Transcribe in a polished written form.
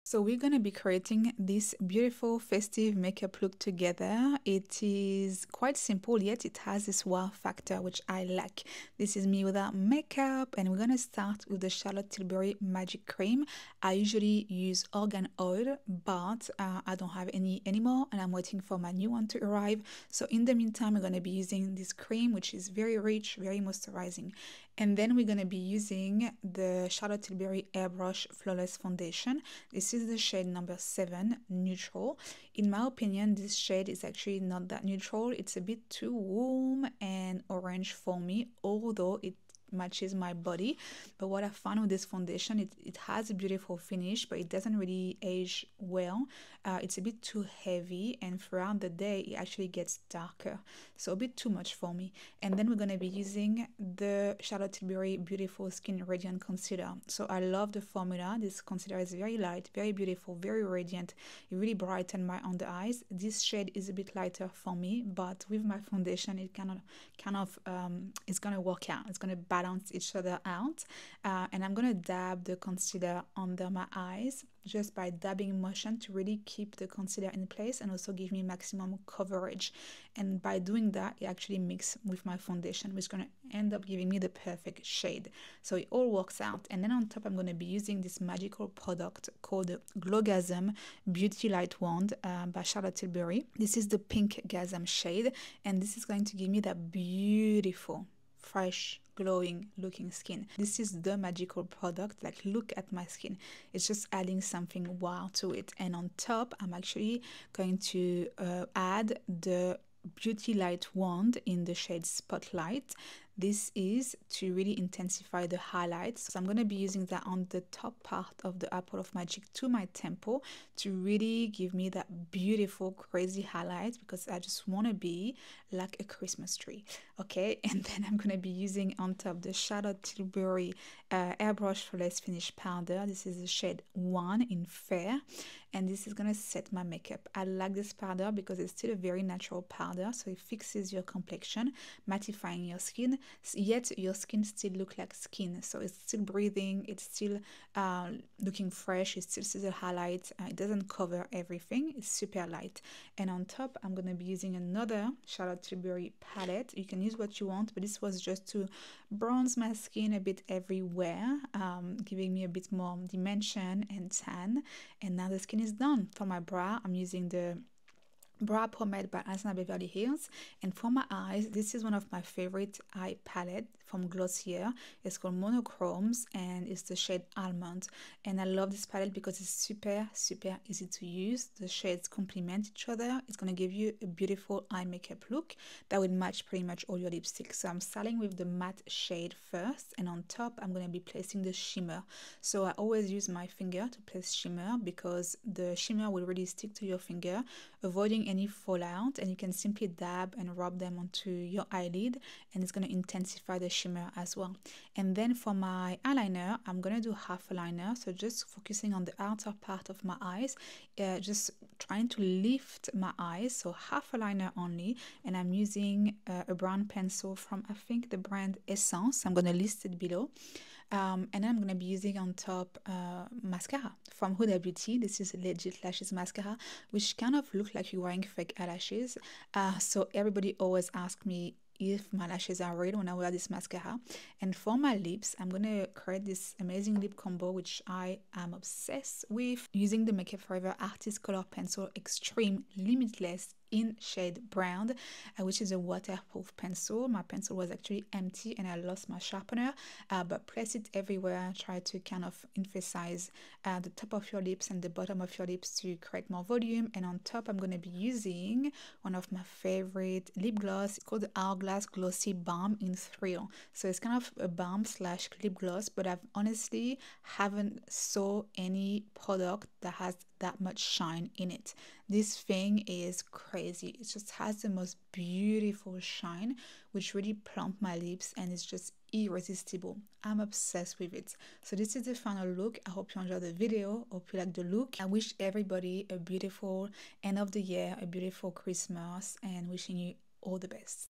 So we're going to be creating this beautiful festive makeup look together. It is quite simple, yet it has this wow factor, which I like. This is me without makeup, and we're going to start with the Charlotte Tilbury Magic Cream. I usually use argan oil, but I don't have any anymore, and I'm waiting for my new one to arrive. So in the meantime, we're going to be using this cream, which is very rich, very moisturizing. And then we're going to be using the Charlotte Tilbury Airbrush Flawless Foundation. This is the shade number 7, Neutral. In my opinion, this shade is actually not that neutral. It's a bit too warm and orange for me, although it matches my body. But what I found with this foundation, it has a beautiful finish, but it doesn't really age well. It's a bit too heavy, and throughout the day it actually gets darker, so a bit too much for me. And then we're going to be using the Charlotte Tilbury Beautiful Skin Radiant Concealer. So I love the formula. This concealer is very light, very beautiful, very radiant. It really brightens my under eyes. This shade is a bit lighter for me, but with my foundation it it's gonna work out. It's gonna balance each other out. And I'm gonna dab the concealer under my eyes just by dabbing motion to really keep the concealer in place and also give me maximum coverage. And by doing that, it actually mixes with my foundation, which is going to end up giving me the perfect shade. So it all works out. And then on top, I'm going to be using this magical product called the Glowgasm Beauty Light Wand by Charlotte Tilbury. This is the Pinkgasm shade, and this is going to give me that beautiful, fresh, glowing looking skin. This is the magical product. Like, look at my skin, it's just adding something wow to it. And on top, I'm actually going to add the Beauty Light Wand in the shade Spotlight. This is to really intensify the highlights. So I'm going to be using that on the top part of the apple of my cheek to my temple to really give me that beautiful, crazy highlight, because I just want to be like a Christmas tree. Okay, and then I'm going to be using on top the Charlotte Tilbury Airbrush Flawless Finish Powder. This is the shade 1 in Fair, and this is going to set my makeup. I like this powder because it's still a very natural powder, so it fixes your complexion, mattifying your skin, yet your skin still look like skin. So it's still breathing, it's still looking fresh, it still sees the highlights. It doesn't cover everything, it's super light. And on top, I'm going to be using another Charlotte Tilbury palette. You can use what you want, but this was just to bronze my skin a bit everywhere, giving me a bit more dimension and tan. And now the skin is done. For my brow, I'm using the brow pomade by Beverly Hills, and for my eyes, this is one of my favorite eye palette from Glossier. It's called Monochromes, and it's the shade Almond. And I love this palette because it's super easy to use. The shades complement each other. It's going to give you a beautiful eye makeup look that will match pretty much all your lipsticks. So I'm starting with the matte shade first, and on top I'm going to be placing the shimmer. So I always use my finger to place shimmer because the shimmer will really stick to your finger, avoiding any fallout, and you can simply dab and rub them onto your eyelid, and it's going to intensify the shimmer as well. And then for my eyeliner, I'm going to do half a liner, so just focusing on the outer part of my eyes, just trying to lift my eyes, so half a liner only. And I'm using a brown pencil from, I think, the brand Essence. I'm going to list it below. And then I'm going to be using on top mascara from Huda Beauty. This is Legit Lashes mascara, which kind of look like you're wearing fake eyelashes. So everybody always asks me if my lashes are real when I wear this mascara. And for my lips, I'm going to create this amazing lip combo, which I am obsessed with, using the Makeup Forever Artist Color Pencil Extreme Limitless in shade Brown, which is a waterproof pencil. My pencil was actually empty and I lost my sharpener, but place it everywhere. Try to kind of emphasize the top of your lips and the bottom of your lips to create more volume. And on top, I'm going to be using one of my favorite lip gloss. It's called the Hourglass Glossy Balm in Thrill. So it's kind of a balm slash lip gloss, but I've honestly haven't saw any product that has that much shine in it. This thing is crazy. It just has the most beautiful shine, which really plump my lips, and it's just irresistible. I'm obsessed with it. So this is the final look. I hope you enjoyed the video. Hope you like the look. I wish everybody a beautiful end of the year, a beautiful Christmas, and wishing you all the best.